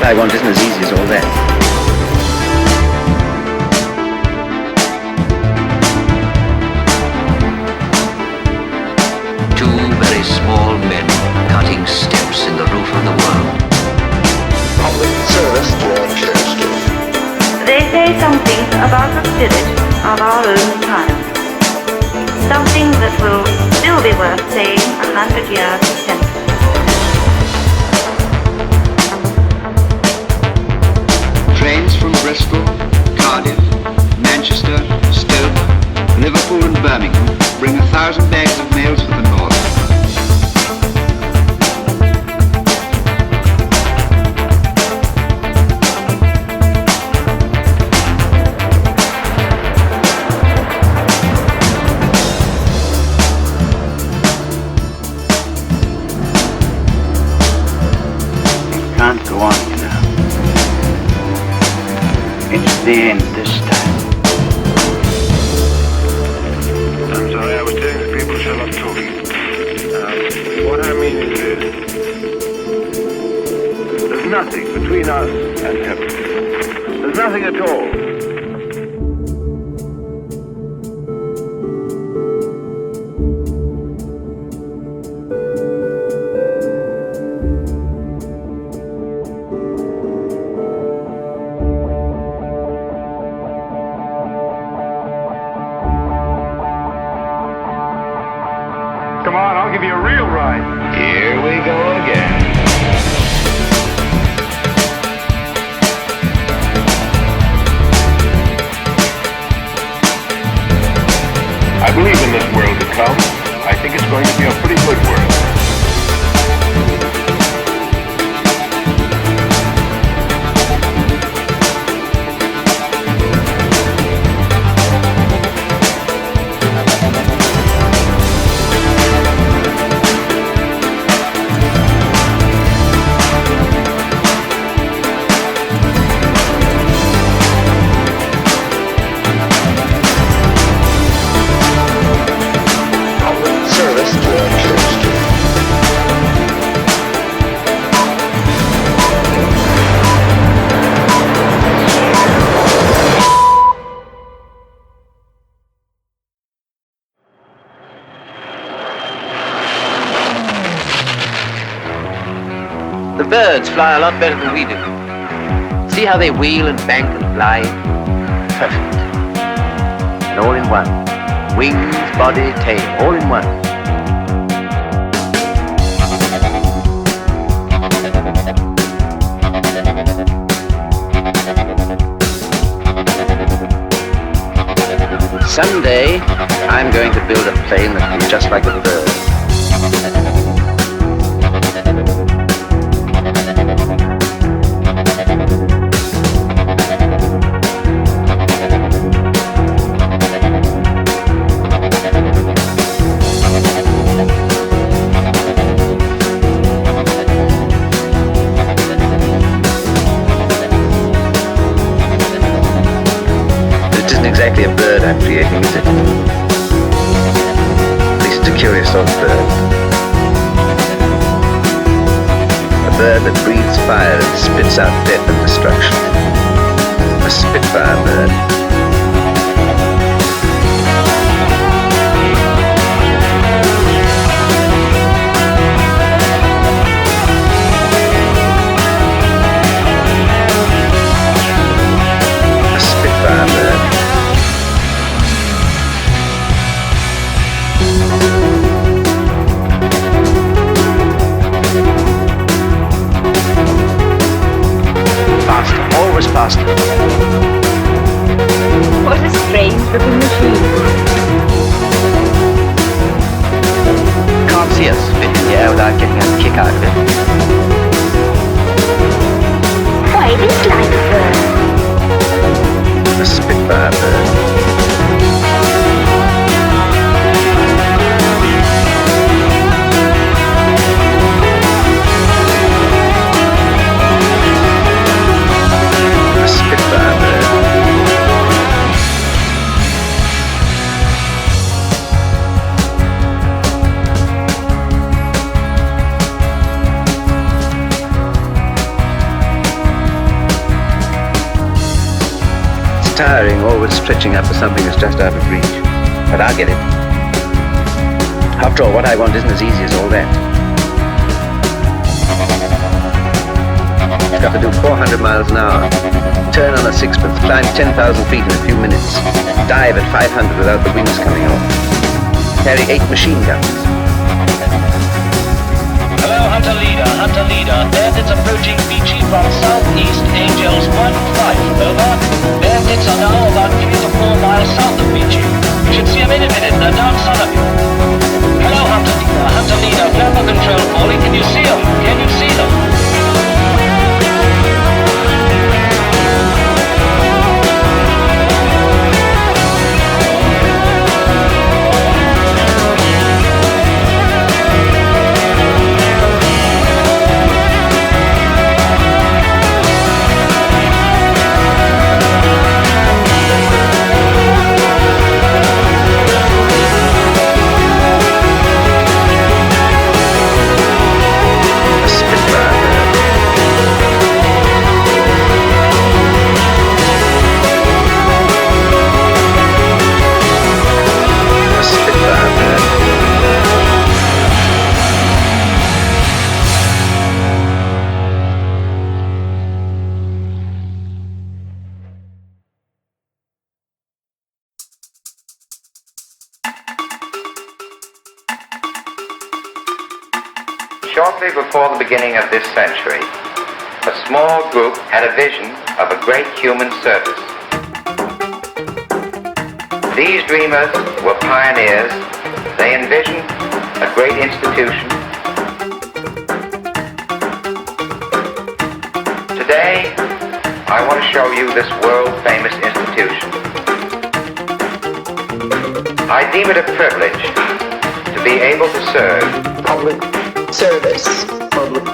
I want isn't as easy as all that. Two very small men cutting steps in the roof of the world. Public service broadcasting. They say something about the spirit of our own time. Something that will still be worth saying 100 years hence. Trains from Bristol, Cardiff, Manchester, Stoke, Liverpool and Birmingham bring 1,000 bags of mail to the north. It can't go on, you know. It's the end this time. I'm sorry, I was telling the people to shut up talking. What I mean is this. There's nothing between us and heaven. There's nothing at all. Come on, I'll give you a real ride. Here we go again. I believe in this world to come. I think it's going to be a pretty good world. The birds fly a lot better than we do. See how they wheel and bank and glide? Perfect. And all in one. Wings, body, tail, all in one. Someday, I'm going to build a plane that will be just like a bird. exactly a bird I'm creating, is it? At least it's a curious sort of bird. A bird that breathes fire and spits out death and destruction. A Spitfire bird. A Spitfire bird. Faster, always faster. What a strange looking machine. Can't see us spit in the air without getting a kick out of it. Why, this like a bird. A Spitfire bird. A Spitfire bird. It's tiring, always stretching up for something that's just out of reach. But I'll get it. After all, what I want isn't as easy as all that. It's got to do 400 miles an hour, turn on a sixpence, climb 10,000 feet in a few minutes, dive at 500 without the wings coming off, carry 8 machine guns. Hello, Hunter Leader, Hunter Leader. Bandits approaching Beachy from southeast, Angels 1-5, over. Bandits are now about 3 to 4 miles south of Beachy. You should see them in a minute, they're down son of you. Hello, Hunter Leader, Hunter Leader. Thermal control calling, can you see them? Can you see them? Shortly before the beginning of this century, a small group had a vision of a great human service. These dreamers were pioneers. They envisioned a great institution. Today, I want to show you this world-famous institution. I deem it a privilege to be able to serve Public service. Public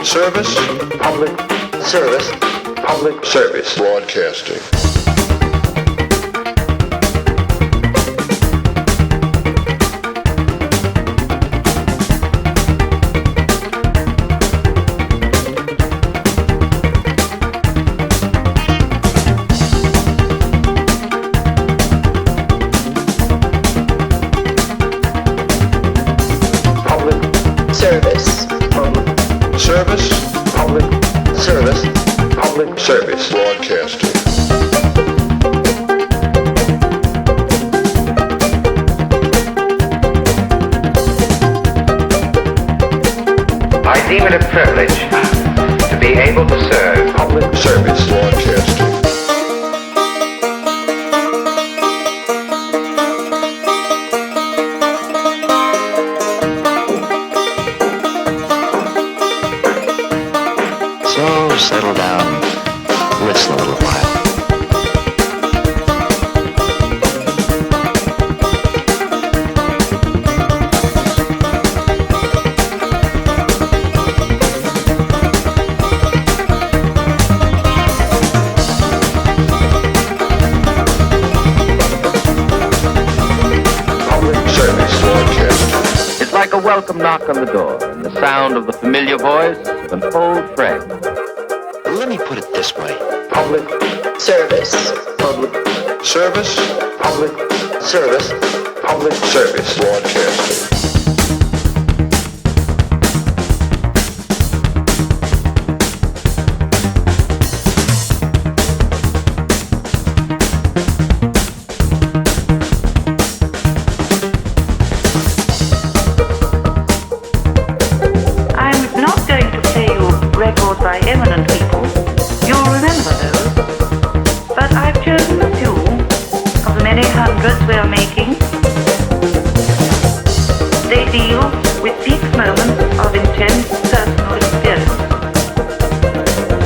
service. Public service. Public service. Broadcasting. Service. Public service. Public service. Public service. Broadcasting. I deem it a privilege to be able to serve Public service. Broadcasting. So settle down, listen a little while. like a welcome knock on the door and the sound of the familiar voice of an old friend. Let me put it this way. Public Service. public Service. public Service. public Service. Broadcasting. I'm not going to play you records by eminent people. You'll remember those. But I've chosen a few of the many hundreds we're making. They deal with peak moments of intense personal experience.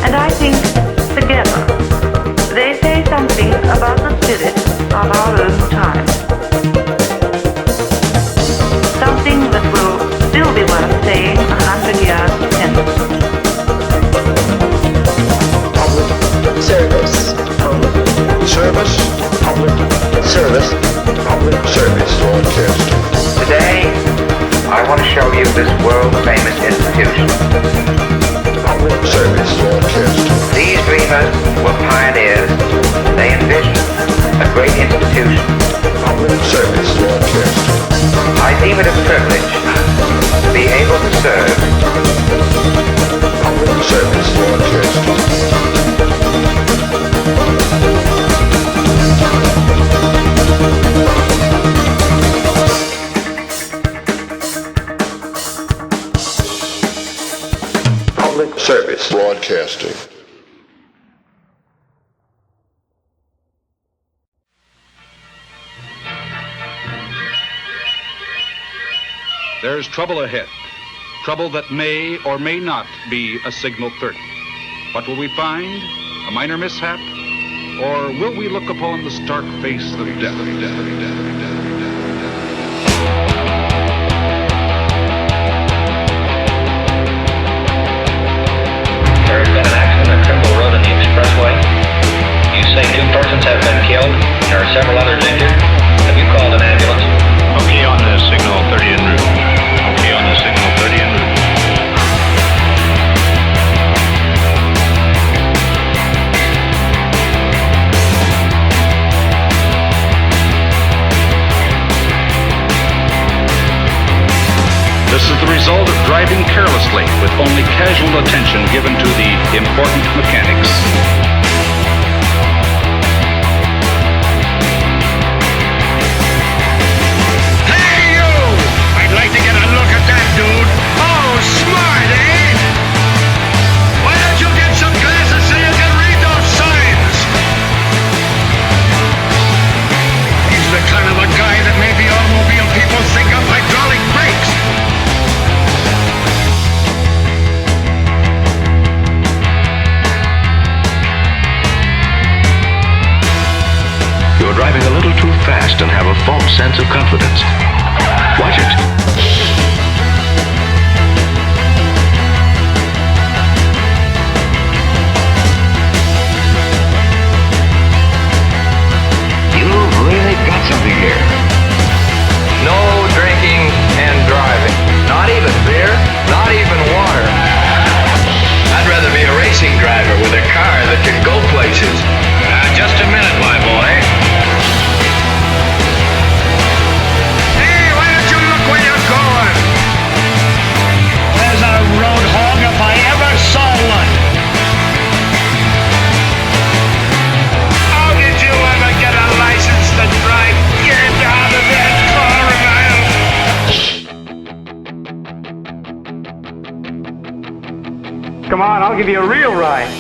And I think, together, they say something about the spirit of our own time. Something that will still be worth saying 100 years hence. Public service. public Service. public Service. public Service. Broadcasting. Today, I want to show you this world-famous institution. public Service. Broadcasting. These dreamers were pioneers. They envisioned a great institution. public Service. Broadcasting. I deem it a privilege to be able to serve public Service. Broadcasting. public Service. Broadcasting. There's trouble ahead. Trouble that may or may not be a signal 30. What will we find? A minor mishap? Or will we look upon the stark face of death? There's been an accident at Trimble Road on the expressway. You say 2 persons have been killed. There are several others injured. Have you called an ambulance? Okay, on the signal 30 en route. Okay, on the signal 30 en route. This is the result of driving carelessly with only casual attention given to the important mechanics. Hey, you! I'd like to get a look at that dude. Oh, smart, eh? Why don't you get some glasses so you can read those signs? He's the kind of a guy that maybe automobile people think of hydraulic brakes. You're driving a little too fast and have a false sense of confidence. Watch it. You've really got something here. No drinking and driving. Not even beer, not even water. I'd rather be a racing driver with a car that can go places. Just a minute, my boy. Hey, why don't you look where you're going? There's a road hog if I ever saw one. How did you ever get a license to drive? Get out of that car and Come on, I'll give you a real ride.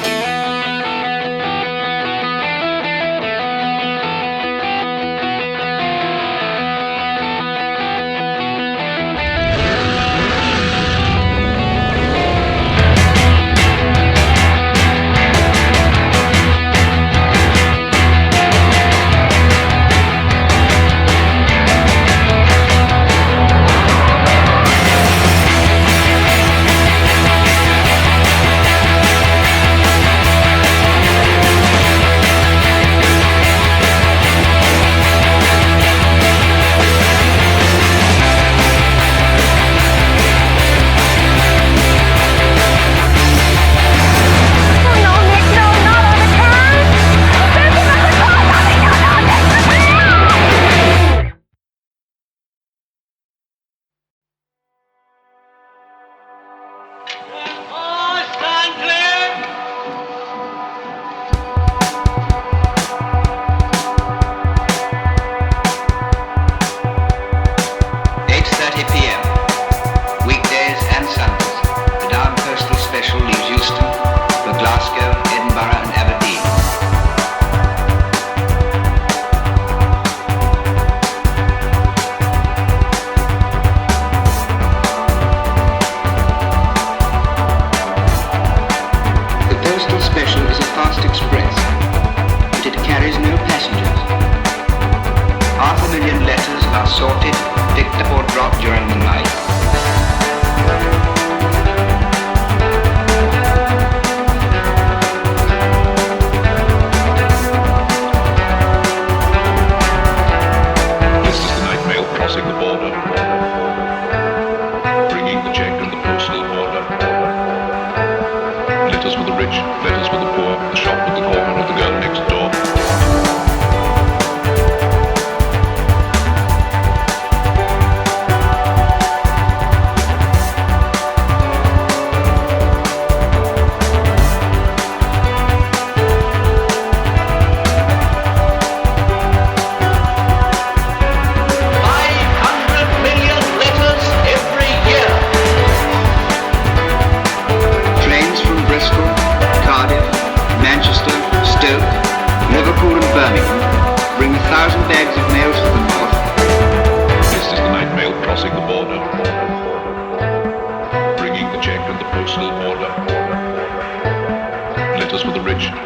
rich, letters for the poor, the shop with the corner of the girl next door.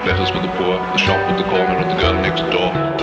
Letters for the poor, the shop with the corner and the girl next door.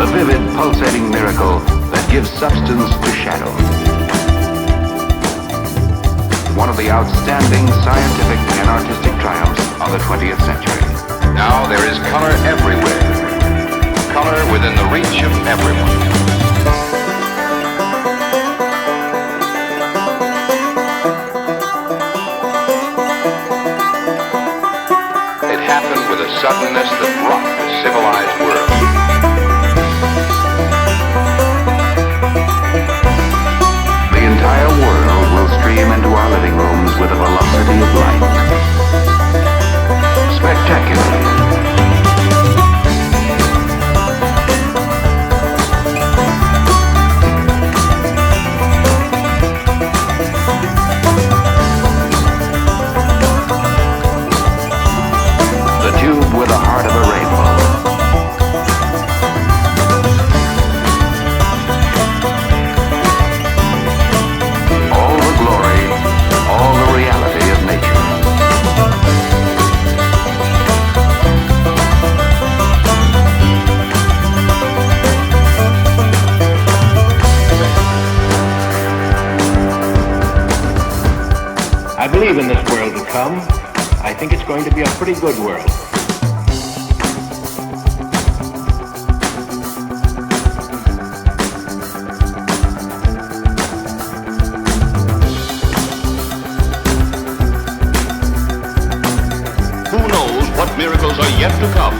the vivid, pulsating miracle that gives substance to shadow. One of the outstanding scientific and artistic triumphs of the 20th century. Now there is color everywhere. Color within the reach of everyone. It happened with a suddenness that rocked the civilized world. The entire world will stream into our living rooms with the velocity of light. Spectacular. With the heart of a rainbow. All the glory, all the reality of nature. I believe in this world to come. I think it's going to be a pretty good world. Miracles are yet to come.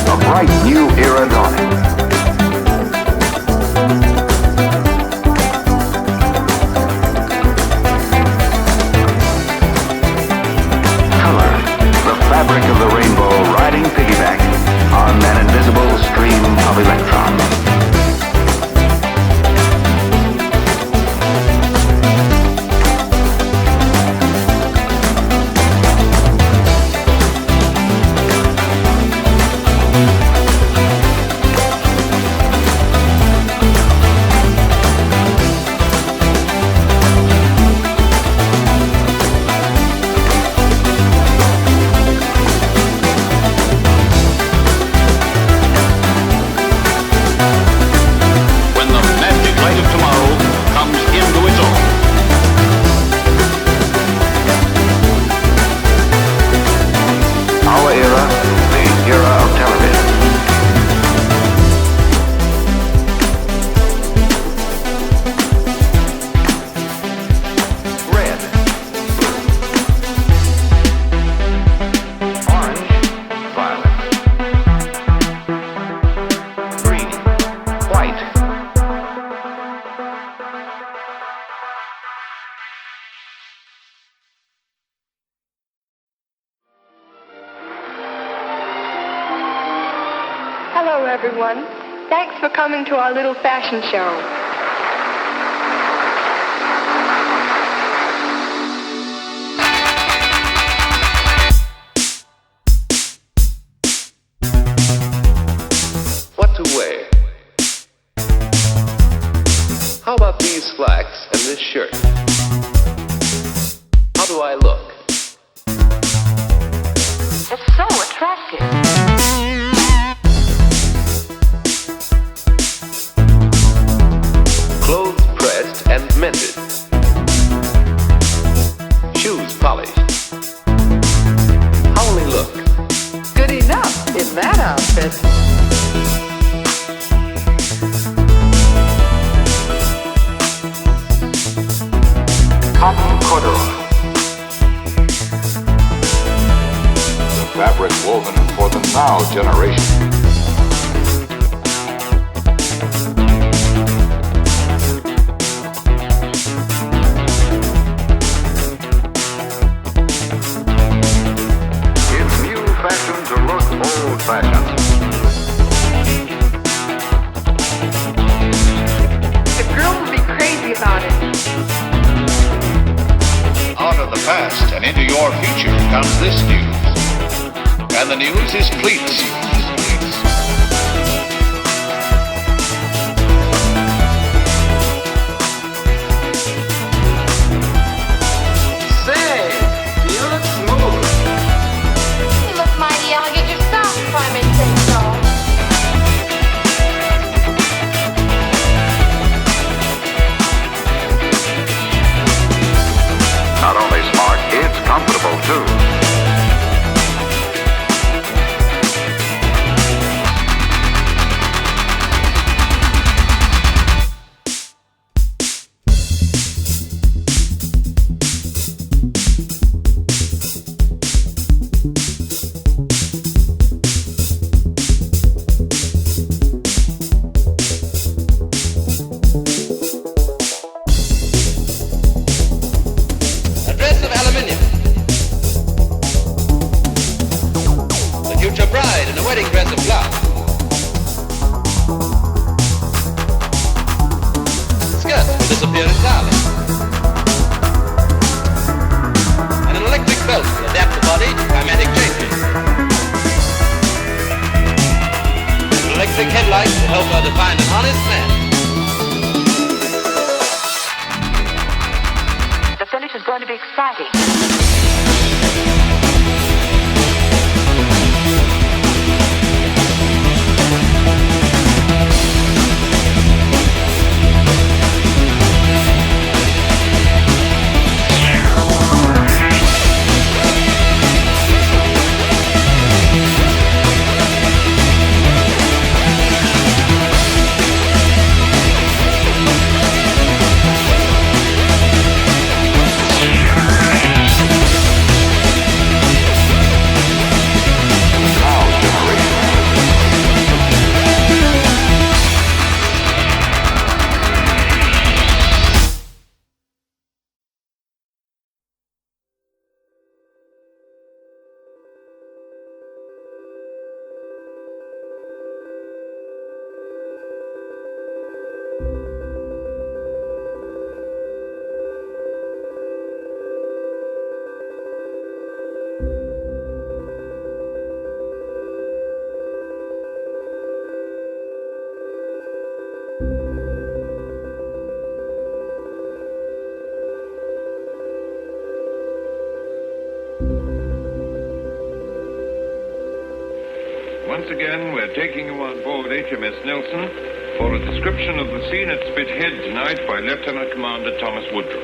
A bright new era dawning. Color, the fabric of the rainbow riding piggyback on an invisible stream of electrons. Hello, everyone. Thanks for coming to our little fashion show. What to wear? How about these slacks and this shirt? How do I look? It's so attractive. Clothes pressed and mended. Shoes polished. How will he look? Good enough in that outfit. Cotton corduroy. The fabric woven for the now generation. The girl will be crazy about it. Out of the past and into your future comes this news. And the news is pleats. disappear entirely. And an electric belt will adapt the body to climatic changes. An electric headlight will help her to find an honest man. The finish is going to be exciting. Once again, we're taking you on board HMS Nelson for a description of the scene at Spithead tonight by Lieutenant Commander Thomas Woodruff.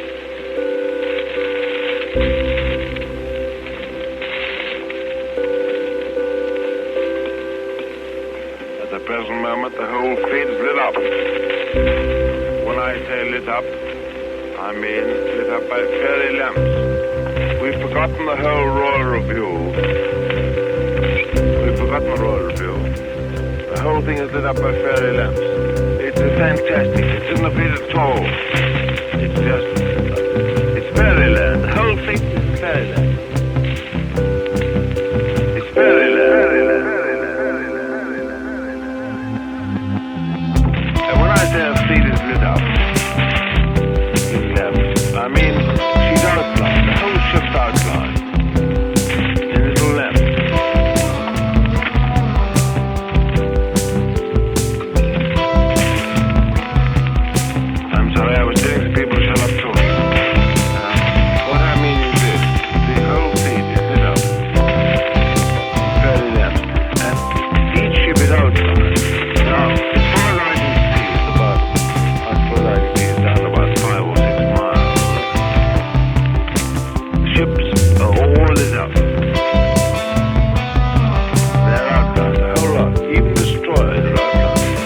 At the present moment, the whole fleet is lit up. When I say lit up, I mean lit up by fairy lamps. We've forgotten the whole Royal Review. The whole thing is lit up by fairy lamps. It's fantastic. It isn't a bit at all. It's just, it's fairyland. The whole thing is fairyland. It's fairyland. And when I say a fleet is lit up, with lamps, I mean she's outlined. The whole ship's outlined. In little lamps. I was telling the people to shut up talking. What I mean is this. The whole fleet is lit up. Fairly lamps. And each ship is outlined. Now, as far as I can see, it's down about 5 or 6 miles. The ships are all lit up. They're outlined, a whole lot. Even destroyers are outlined.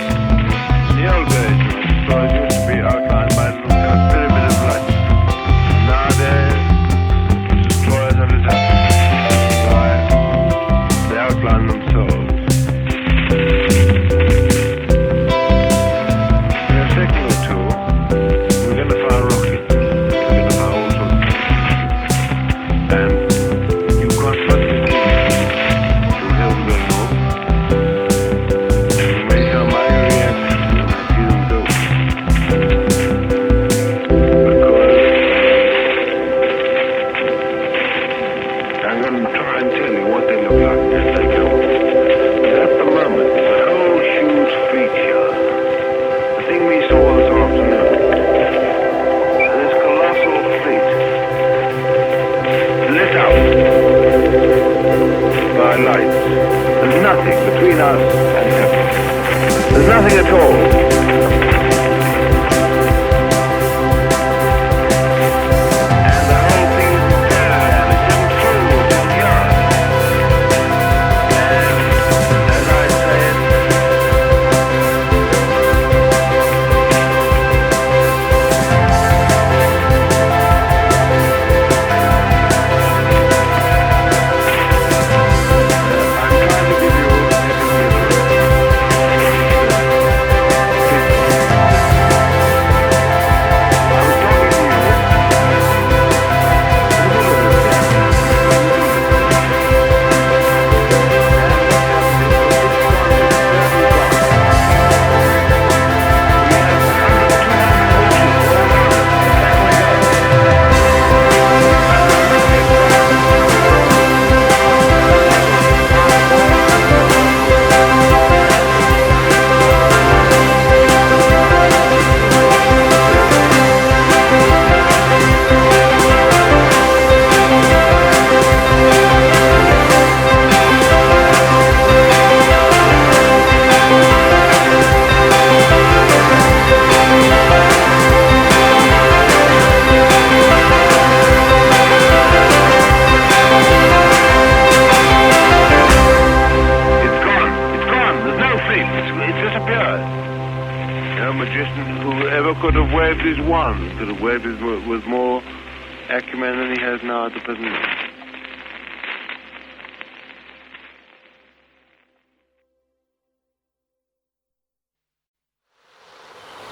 In the old days, destroyers used to be outlined by a pyramid of light. Nowadays, destroyers are lit up by the outline themselves. In a second or two, we're going to fire rockets. We're going to fire all sorts of things. And you can't trust the team to help them go. You may tell my reaction when I see them go. I'm going to try and tell you what they look like as they go. But at the moment, the whole huge fleet here, the thing we saw this afternoon, this colossal fleet, lit up by lights. There's nothing between us and heaven. There's nothing at all. whoever could have waved his wand, could have waved it with more acumen than he has now at the present moment.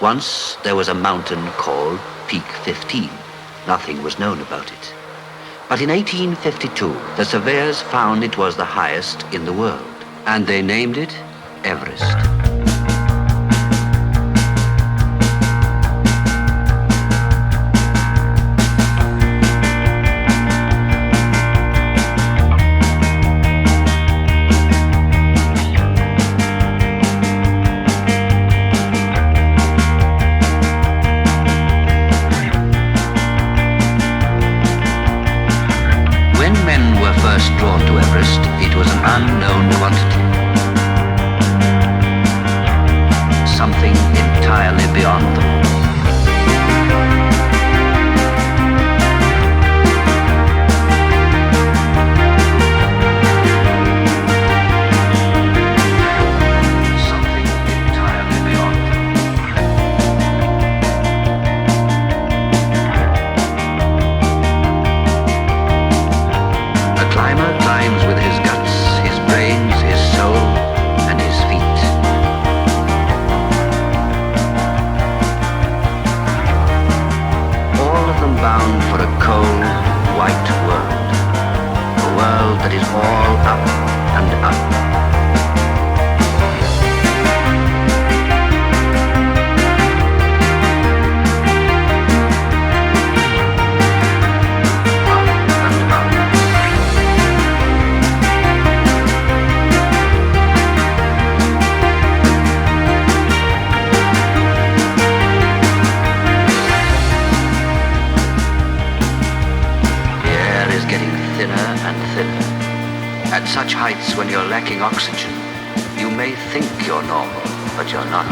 Once there was a mountain called Peak 15. Nothing was known about it. But in 1852, the surveyors found it was the highest in the world, and they named it Everest. Drawn to Everest, it was an unknown quantity. Something entirely beyond them. Something entirely beyond them. A climber climbs with his guts, his brains, his soul, and his feet. All of them bound for a cold, white world. A world that is all up and up. At such heights, when you're lacking oxygen, you may think you're normal, but you're not.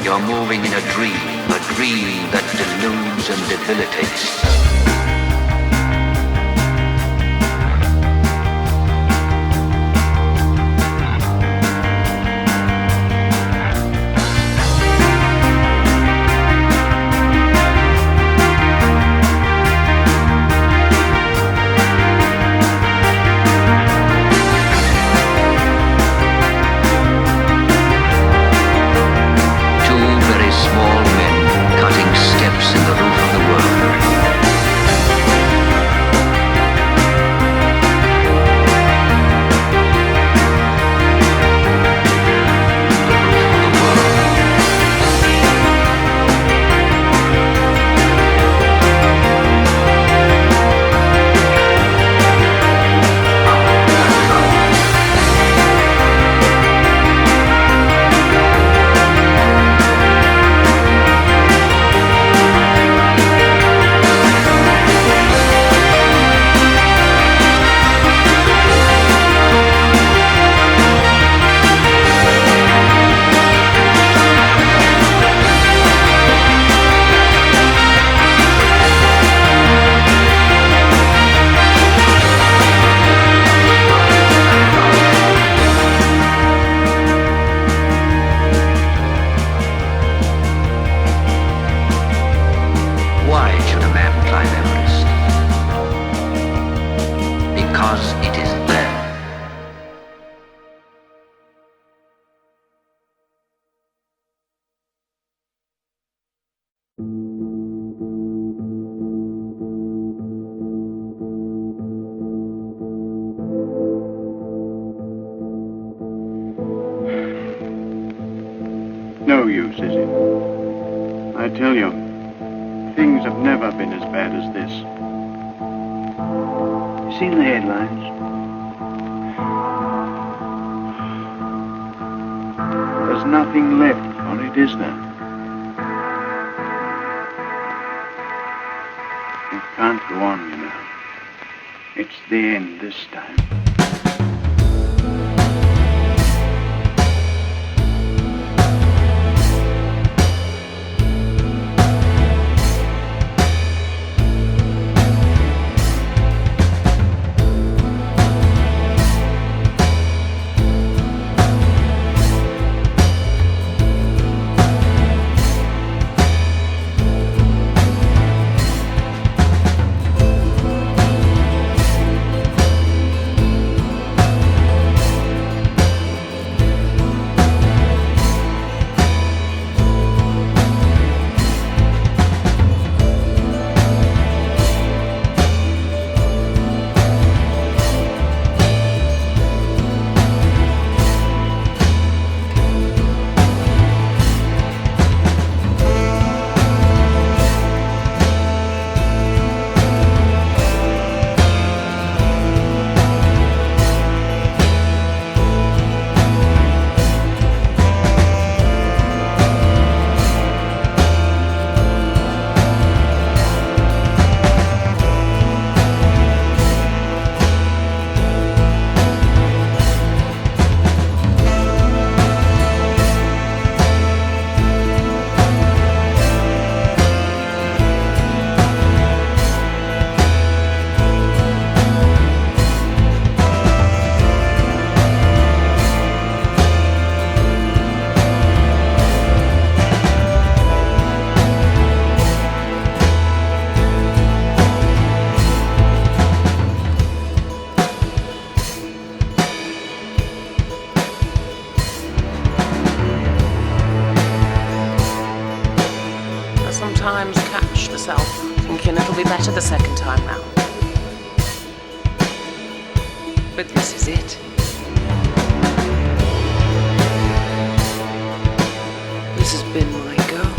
You're moving in a dream that deludes and debilitates. No use, is it? I tell you, things have never been as bad as this. You seen the headlines? There's nothing left on it, is there? It can't go on, you know. It's the end this time. sometimes catch myself thinking it'll be better the second time round. But this is it. This has been my go.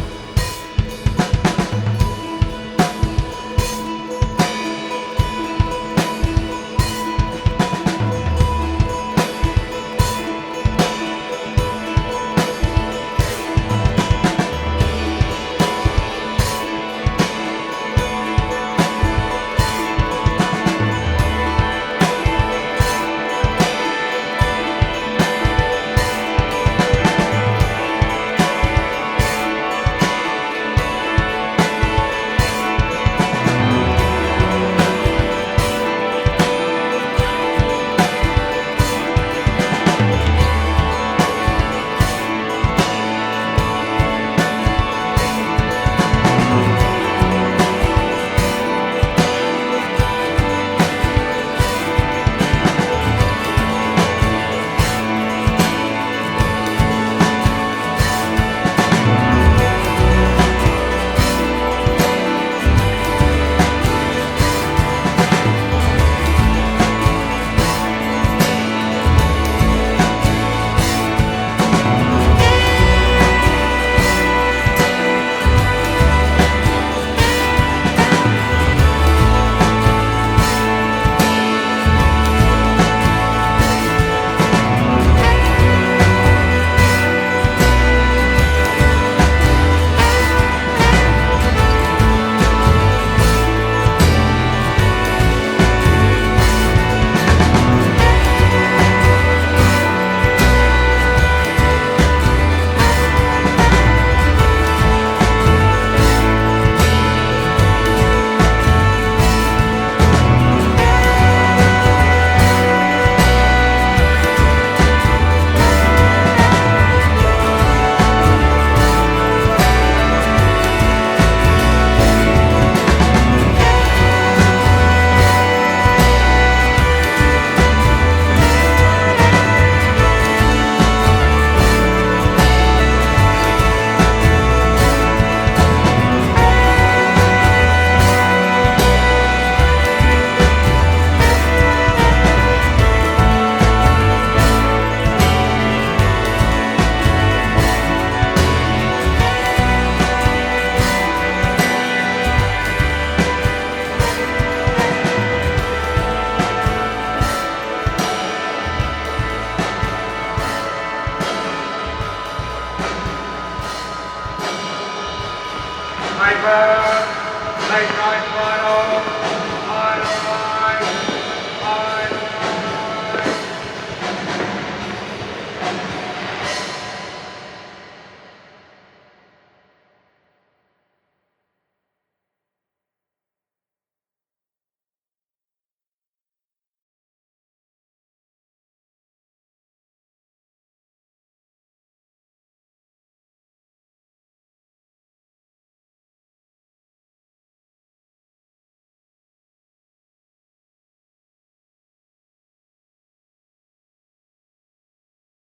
Late night final.